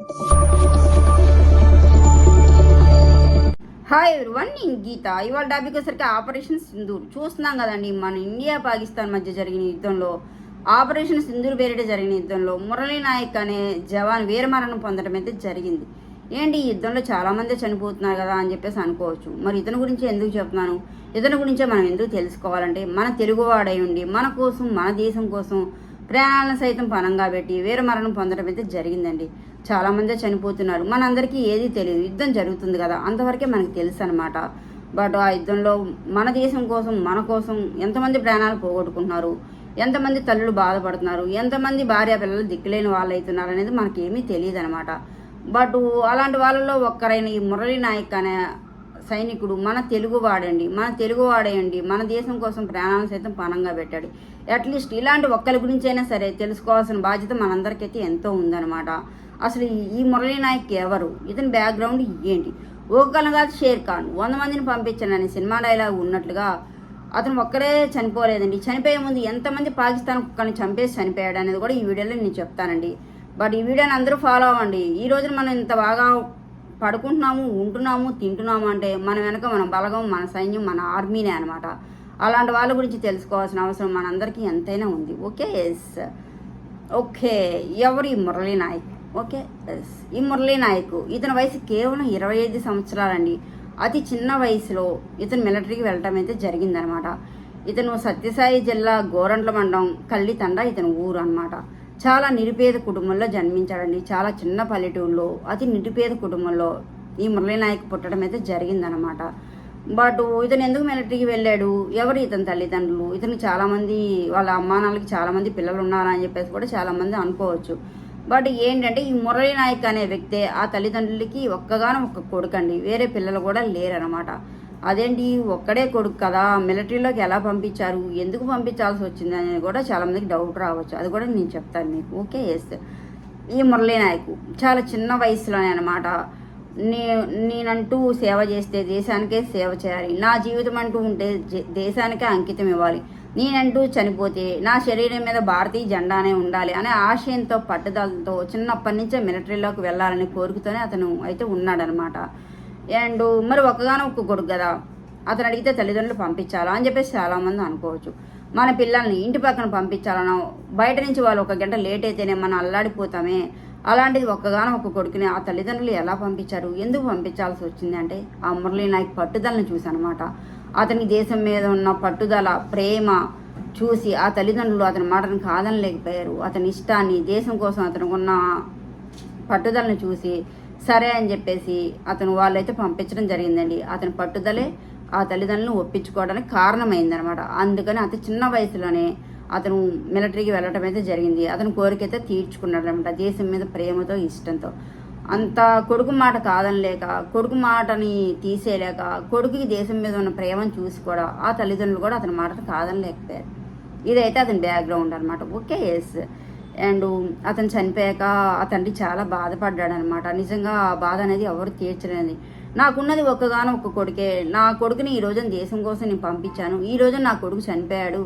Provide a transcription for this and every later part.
Hi everyone, నేను గీత. ఇవాళ topic వచ్చేసరికి ఆపరేషన్ సింధూర్ చూస్తున్నాం కదండి. మన ఇండియా పాకిస్తాన్ మధ్య జరిగిన యుద్ధంలో, ఆపరేషన్ సింధూర్ పేరిట జరిగిన యుద్ధంలో మురళీ నాయక్ అనే జవాన్ వీరమరణం పొందడం అయితే జరిగింది. ఏంటి ఈ యుద్ధంలో చాలామంది చనిపోతున్నారు కదా అని చెప్పేసి అనుకోవచ్చు. మరి ఇతని గురించి ఎందుకు చెప్తున్నాను, ఇతని గురించే మనం ఎందుకు తెలుసుకోవాలంటే, మన తెలుగువాడై ఉండి మన కోసం, మన దేశం కోసం ప్రాణాలను సైతం పణంగా పెట్టి వీరమరణం పొందడం అయితే జరిగిందండి. చాలామంది చనిపోతున్నారు. మనందరికీ ఏది తెలియదు, యుద్ధం జరుగుతుంది కదా, అంతవరకే మనకు తెలుసు అనమాట. బట్ ఆ యుద్ధంలో మన దేశం కోసం, మన కోసం ఎంతమంది ప్రాణాలు పోగొట్టుకుంటున్నారు, ఎంతమంది తల్లులు బాధపడుతున్నారు, ఎంతమంది భార్య పిల్లలు దిక్కులేని వాళ్ళు అవుతున్నారు అనేది మనకేమీ తెలియదు అనమాట. బట్ అలాంటి వాళ్ళలో ఒక్కరైన ఈ మురళీ నాయక్ అనే సైనికుడు మన తెలుగువాడేయండి మన దేశం కోసం ప్రాణాలను సైతం పణంగా పెట్టాడు. అట్లీస్ట్ ఇలాంటి ఒక్కరి గురించైనా సరే తెలుసుకోవాల్సిన బాధ్యత మనందరికైతే ఎంతో ఉందన్నమాట. అసలు ఈ మురళీ నాయక్ ఎవరు, ఇతని బ్యాక్గ్రౌండ్ ఏంటి? ఒకళ్ళని కాదు, షేర్ ఖాన్ 100 మందిని పంపించానని సినిమా డైలాగ్ ఉన్నట్లుగా అతను ఒక్కడే చనిపోలేదండి. చనిపోయే ముందు ఎంతమంది పాకిస్తాన్ కుక్కల్ని చంపేసి చనిపోయాడు అనేది కూడా ఈ వీడియోలో నేను చెప్తానండి. బట్ ఈ వీడియోని అందరూ ఫాలో అవ్వండి. ఈ రోజున మనం ఇంత బాగా పడుకుంటున్నాము, ఉంటున్నాము, తింటున్నాము అంటే మన వెనక మన బలగం, మన సైన్యం, మన ఆర్మీనే అనమాట. అలాంటి వాళ్ళ గురించి తెలుసుకోవాల్సిన అవసరం మనందరికీ ఎంతైనా ఉంది. ఓకే, ఎవరు ఈ మురళీ నాయక్? ఈ మురళీ నాయక్, ఇతని వయసు కేవలం 25 సంవత్సరాలండి. అతి చిన్న వయసులో ఇతను మిలిటరీకి వెళ్ళటం అయితే జరిగిందనమాట. ఇతను సత్యసాయి జిల్లా గోరంట్ల మండలం కల్లితండ ఇతని ఊరు అనమాట. చాలా నిరుపేద కుటుంబంలో జన్మించాడండి. చాలా చిన్న పల్లెటూరులో అతి నిరుపేద కుటుంబంలో ఈ మురళీ నాయక్ పుట్టడం అయితే జరిగిందనమాట. బట్ ఇతను ఎందుకు మిలిటరీకి వెళ్ళాడు, ఎవరు ఇతని తల్లిదండ్రులు, ఇతను చాలామంది వాళ్ళ అమ్మానాన్నలకి చాలామంది పిల్లలు ఉన్నారా అని చెప్పేసి కూడా చాలామంది అనుకోవచ్చు. బట్ ఏంటంటే ఈ మురళీ నాయక్ అనే వ్యక్తే ఆ తల్లిదండ్రులకి ఒక్క కొడుకు అండి. వేరే పిల్లలు కూడా లేరనమాట. అదేంటి ఒక్కడే కొడుకు కదా, మిలిటరీలోకి ఎలా పంపించారు, ఎందుకు పంపించాల్సి వచ్చింది అనేది కూడా చాలామందికి డౌట్ రావచ్చు. అది కూడా నేను చెప్తాను మీకు. ఈ మురళీ నాయక్ చాలా చిన్న వయసులోనే అనమాట నేనంటూ సేవ చేస్తే దేశానికే సేవ చేయాలి, నా జీవితం అంటూ ఉంటే దేశానికే అంకితం ఇవ్వాలి, నేనంటూ చనిపోతే నా శరీరం మీద భారతీయ జెండానే ఉండాలి అనే ఆశయంతో, పట్టుదలతో చిన్నప్పటి నుంచే మిలిటరీలోకి వెళ్ళాలనే కోరికతోనే అతను అయితే ఉన్నాడనమాట. అండ్ మరి ఒక్క కొడుకు కదా, అతను అడిగితే తల్లిదండ్రులు పంపించాలా అని చెప్పేసి చాలామంది అనుకోవచ్చు. మన పిల్లల్ని ఇంటి పక్కన పంపించాలనో, బయట నుంచి వాళ్ళు 1 గంట లేట్ అయితేనే మనం అల్లాడిపోతామే, అలాంటిది ఒక్క కొడుకుని ఆ తల్లిదండ్రులు ఎలా పంపించారు, ఎందుకు పంపించాల్సి వచ్చింది అంటే ఆ మురళీ నాయక్ పట్టుదలను చూసి అనమాట. అతని దేశం మీద ఉన్న పట్టుదల, ప్రేమ చూసి ఆ తల్లిదండ్రులు అతని మాటను కాదనలేకపోయారు. అతని ఇష్టాన్ని, దేశం కోసం అతనికి ఉన్న పట్టుదలను చూసి సరే అని చెప్పేసి వాళ్ళైతే పంపించడం జరిగిందండి. అతని పట్టుదలే ఆ తల్లిదండ్రులను ఒప్పించుకోవడానికి కారణమైందనమాట. అందుకని అతి చిన్న వయసులోనే అతను మిలిటరీకి వెళ్ళటం అయితే జరిగింది. అతని కోరిక అయితే తీర్చుకున్నాడు అనమాట, దేశం మీద ప్రేమతో, ఇష్టంతో. అంత కొడుకు మాట కాదనలేక, కొడుకు మాటని తీసేయలేక, కొడుకుకి దేశం మీద ఉన్న ప్రేమను చూసి కూడా ఆ తల్లిదండ్రులు కూడా అతని మాటను కాదనలేకపోయారు. ఇదైతే అతని బ్యాక్గ్రౌండ్ అనమాట. అండ్ అతను చనిపోయాక ఆ తండ్రి చాలా బాధపడ్డాడు అనమాట. నిజంగా ఆ బాధ అనేది ఎవరు తీర్చలేని. నాకున్నది ఒక్క కొడుకే, నా కొడుకుని ఈ రోజున దేశం కోసం నేను పంపించాను, ఈ రోజున నా కొడుకు చనిపోయాడు,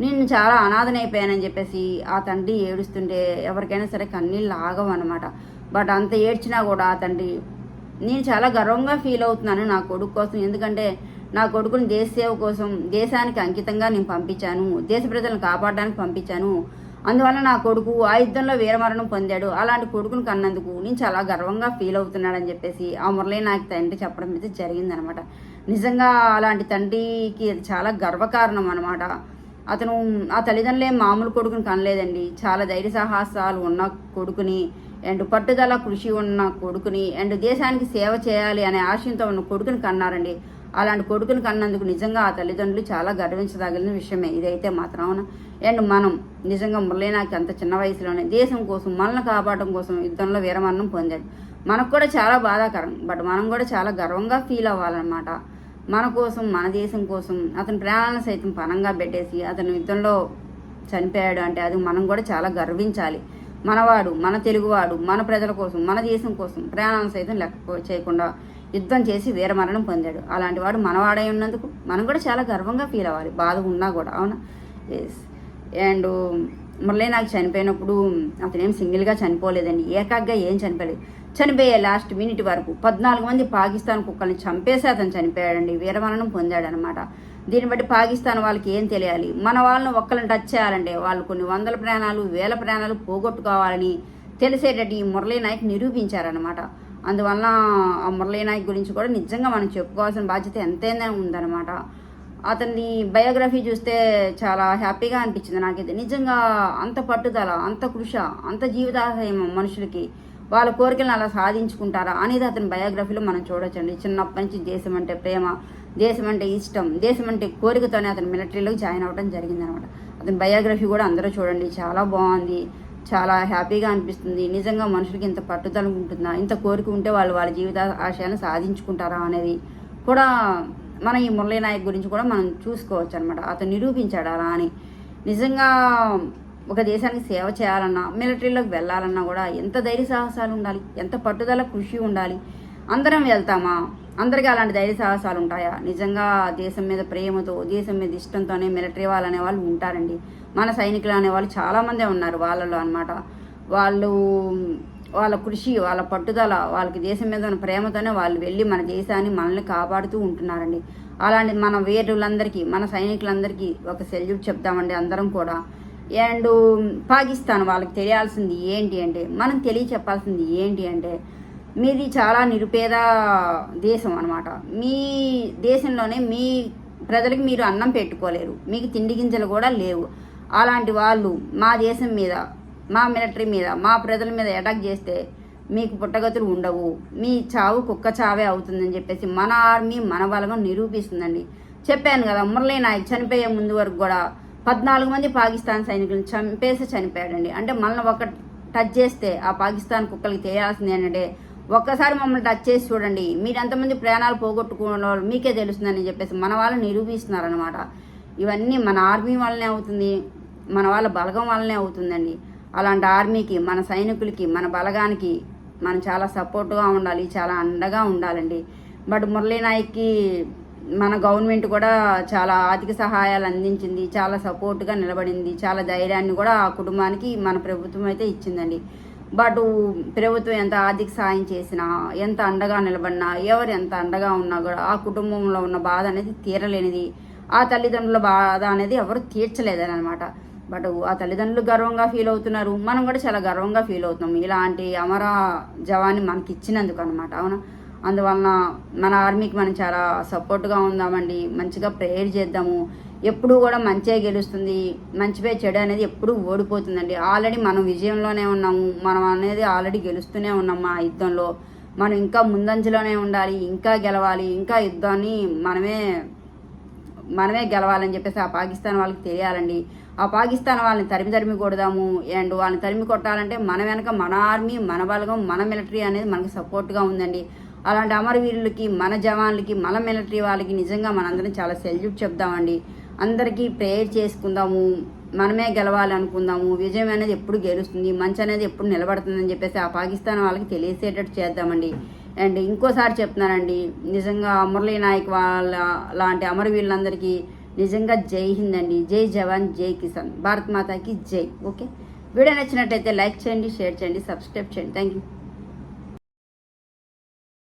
నేను చాలా అనాథనైపోయానని చెప్పేసి ఆ తండ్రి ఏడుస్తుంటే ఎవరికైనా సరే కన్నీళ్ళు ఆగవన్నమాట. బట్ అంత ఏడ్చినా కూడా ఆ తండ్రి, నేను చాలా గర్వంగా ఫీల్ అవుతున్నాను నా కొడుకు కోసం, ఎందుకంటే నా కొడుకుని దేశ సేవ కోసం, దేశానికి అంకితంగా నేను పంపించాను, దేశ ప్రజలను కాపాడడానికి పంపించాను, అందువల్ల నా కొడుకు ఆ యుద్ధంలో వీరమరణం పొందాడు, అలాంటి కొడుకుని కన్నందుకు నేను చాలా గర్వంగా ఫీల్ అవుతున్నాడని చెప్పేసి ఆ మురళీ నాయక్ తండ్రి చెప్పడం అయితే జరిగిందనమాట. నిజంగా అలాంటి తండ్రికి చాలా గర్వకారణం అనమాట. అతను ఆ తల్లిదండ్రులే మామూలు కొడుకుని కనలేదండి, చాలా ధైర్య సాహసాలు ఉన్న కొడుకుని, అండ్ పట్టుదల, కృషి ఉన్న కొడుకుని, అండ్ దేశానికి సేవ చేయాలి అనే ఆశయంతో ఉన్న కొడుకుని కన్నారండి. అలాంటి కొడుకుని కన్నందుకు నిజంగా ఆ తల్లిదండ్రులు చాలా గర్వించదగిన విషయమే ఇదైతే మాత్రం. అండ్ మనం నిజంగా మురళీ నాయక్ అంత చిన్న వయసులోనే దేశం కోసం, మనల్ని కాపాడడం కోసం యుద్ధంలో వీరమరణం పొందాడు. మనకు కూడా చాలా బాధాకరం, బట్ మనం కూడా చాలా గర్వంగా ఫీల్ అవ్వాలన్నమాట. మన కోసం, మన దేశం కోసం అతని ప్రాణాలను సైతం పణంగా పెట్టేసి అతను యుద్ధంలో చనిపోయాడు అంటే అది మనం కూడా చాలా గర్వించాలి. మనవాడు, మన తెలుగువాడు, మన ప్రజల కోసం, మన దేశం కోసం ప్రాణాలను సైతం లెక్క చేయకుండా యుద్ధం చేసి వీరమరణం పొందాడు. అలాంటి వాడు మనవాడై ఉన్నందుకు మనం కూడా చాలా గర్వంగా ఫీల్ అవ్వాలి, బాధ ఉన్నా కూడా. అవునా? అండ్ మురళీనాయక్ చనిపోయినప్పుడు అతనేం సింగిల్గా చనిపోలేదండి, ఏకాగ్గా ఏం చనిపోలేదు. చనిపోయే లాస్ట్ మినిట్ వరకు 14 మంది పాకిస్తాన్ కుక్కల్ని చంపేసి అతను చనిపోయాడండి, వీరమరణం పొందాడనమాట. దీన్ని బట్టి పాకిస్తాన్ వాళ్ళకి ఏం తెలియాలి, మన వాళ్ళని ఒక్కరిని టచ్ చేయాలంటే వాళ్ళు కొన్ని వందల ప్రాణాలు వేల ప్రాణాలు పోగొట్టుకోవాలని తెలిసేటట్టు ఈ మురళీనాయక్ నిరూపించారనమాట. అందువల్ల ఆ మురళీనాయక్ గురించి కూడా నిజంగా మనం చెప్పుకోవాల్సిన బాధ్యత ఎంతైనా ఉందన్నమాట. అతని బయోగ్రఫీ చూస్తే చాలా హ్యాపీగా అనిపించింది నాకైతే. నిజంగా అంత పట్టుదల, అంత కృష, అంత జీవితాశయం మనుషులకి వాళ్ళ కోరికలను అలా సాధించుకుంటారా అనేది అతని బయోగ్రఫీలో మనం చూడొచ్చండి. చిన్నప్పటి నుంచి దేశం అంటే ప్రేమ, దేశం అంటే ఇష్టం, దేశం అంటే కోరికతోనే అతను మిలిటరీలోకి జాయిన్ అవ్వడం జరిగిందనమాట. అతని బయోగ్రఫీ కూడా అందరూ చూడండి, చాలా బాగుంది, చాలా హ్యాపీగా అనిపిస్తుంది. నిజంగా మనుషులకి ఇంత పట్టుదల ఉంటుందా, ఇంత కోరిక ఉంటే వాళ్ళు వాళ్ళ జీవిత ఆశయాన్ని సాధించుకుంటారా అనేది కూడా మనం ఈ మురళీనాయక్ గురించి కూడా మనం చూసుకోవచ్చు అనమాట. అతను నిరూపించాడు అలా అని. నిజంగా ఒక దేశానికి సేవ చేయాలన్నా, మిలిటరీలోకి వెళ్ళాలన్నా కూడా ఎంత ధైర్య సాహసాలు ఉండాలి, ఎంత పట్టుదల కృషి ఉండాలి. అందరం వెళ్తామా? అందరికీ అలాంటి ధైర్య సాహసాలు ఉంటాయా? నిజంగా దేశం మీద ప్రేమతో, దేశం మీద ఇష్టంతోనే మిలిటరీ వాళ్ళు అనేవాళ్ళు ఉంటారండి. మన సైనికులు అనేవాళ్ళు చాలామందే ఉన్నారు వాళ్ళలో అనమాట. వాళ్ళు వాళ్ళ కృషి, వాళ్ళ పట్టుదల, వాళ్ళకి దేశం మీద ఉన్న ప్రేమతోనే వాళ్ళు వెళ్ళి మన దేశాన్ని మనల్ని కాపాడుతూ ఉంటున్నారండి. అలాంటి మన వీరులందరికీ, మన సైనికులందరికీ ఒక సెల్యూట్ చెప్తామండి అందరం కూడా. అండ్ పాకిస్తాన్ వాళ్ళకి తెలియాల్సింది ఏంటి అంటే, మనం తెలియచెప్పాల్సింది ఏంటి అంటే, మీది చాలా నిరుపేద దేశం అనమాట. మీ దేశంలోనే మీ ప్రజలకు మీరు అన్నం పెట్టుకోలేరు, మీకు తిండి గింజలు కూడా లేవు. అలాంటి వాళ్ళు మా దేశం మీద, మా మిలిటరీ మీద, మా ప్రజల మీద అటాక్ చేస్తే మీకు పుట్టగతులు ఉండవు, మీ చావు కుక్క చావే అవుతుందని చెప్పేసి మన ఆర్మీ, మన బలగం నిరూపిస్తుందండి. చెప్పాను కదా, మురళీనాయక్ చనిపోయే ముందు వరకు కూడా 14 మంది పాకిస్తాన్ సైనికులను చంపేసి చనిపోయాడండి. అంటే మనల్ని ఒక టచ్ చేస్తే ఆ పాకిస్తాన్ కుక్కలకి తెలియాల్సింది ఏంటంటే, ఒక్కసారి మమ్మల్ని టచ్ చేసి చూడండి, మీరు ఎంతమంది ప్రాణాలు పోగొట్టుకున్న వాళ్ళు మీకే తెలుస్తుందని చెప్పేసి మన వాళ్ళు నిరూపిస్తున్నారనమాట. ఇవన్నీ మన ఆర్మీ వల్లనే అవుతుంది, మన వాళ్ళ బలగం వల్లనే అవుతుందండి. అలాంటి ఆర్మీకి, మన సైనికులకి, మన బలగానికి మనం చాలా సపోర్ట్గా ఉండాలి, చాలా అండగా ఉండాలండి. బట్ మురళీనాయక్కి మన గవర్నమెంట్ కూడా చాలా ఆర్థిక సహాయాలు అందించింది, చాలా సపోర్ట్గా నిలబడింది, చాలా ధైర్యాన్ని కూడా ఆ కుటుంబానికి మన ప్రభుత్వం అయితే ఇచ్చిందండి. బట్ ప్రభుత్వం ఎంత ఆర్థిక సహాయం చేసినా, ఎంత అండగా నిలబడినా, ఎవరు ఎంత అండగా ఉన్నా కూడా ఆ కుటుంబంలో ఉన్న బాధ అనేది తీరలేనిది, ఆ తల్లిదండ్రుల బాధ అనేది ఎవరు తీర్చలేదని అనమాట. బట్ ఆ తల్లిదండ్రులు గర్వంగా ఫీల్ అవుతున్నారు, మనం కూడా చాలా గర్వంగా ఫీల్ అవుతున్నాం ఇలాంటి అమర జవాన్ని మనకి ఇచ్చినందుకు అనమాట. అవునా? అందువలన మన ఆర్మీకి మనం చాలా సపోర్ట్గా ఉందామండి, మంచిగా ప్రేయర్ చేద్దాము. ఎప్పుడూ కూడా మంచే గెలుస్తుంది, మంచిపై చెడు అనేది ఎప్పుడూ ఓడిపోతుందండి. ఆల్రెడీ మనం విజయంలోనే ఉన్నాము, మనం అనేది ఆల్రెడీ గెలుస్తూనే ఉన్నాము. ఆ యుద్ధంలో మనం ఇంకా ముందంజలోనే ఉండాలి, ఇంకా గెలవాలి, ఇంకా యుద్ధాన్ని మనమే గెలవాలని చెప్పేసి ఆ పాకిస్తాన్ వాళ్ళకి తెలియాలండి. ఆ పాకిస్తాన్ వాళ్ళని తరిమి కొడదాము. అండ్ వాళ్ళని తరిమి కొట్టాలంటే మన వెనక మన ఆర్మీ, మన బలగం, మన మిలిటరీ అనేది మనకి సపోర్ట్గా ఉందండి. అలాంటి అమరవీరులకి, మన జవాన్లకి, మన మిలిటరీ వాళ్ళకి నిజంగా మనందరం చాలా సెల్యూట్ చెప్దామండి. అందరికీ ప్రేయర్ చేసుకుందాము, మనమే గెలవాలి అనుకుందాము. విజయం అనేది ఎప్పుడు గెలుస్తుంది, మంచి అనేది ఎప్పుడు నిలబడుతుందని చెప్పేసి ఆ పాకిస్తాన్ వాళ్ళకి తెలియసేటట్టు చేద్దామండి. అండ్ ఇంకోసారి చెప్తున్నానండి, నిజంగా మురళీనాయక్ వాళ్ళ లాంటి అమరవీరులందరికీ నిజంగా జై హింద్ అండి. జై జవాన్, జై కిసాన్, భారత్ మాతాకి జై. ఓకే, వీడియో నచ్చినట్టయితే లైక్ చేయండి, షేర్ చేయండి, సబ్స్క్రైబ్ చేయండి. Thank you.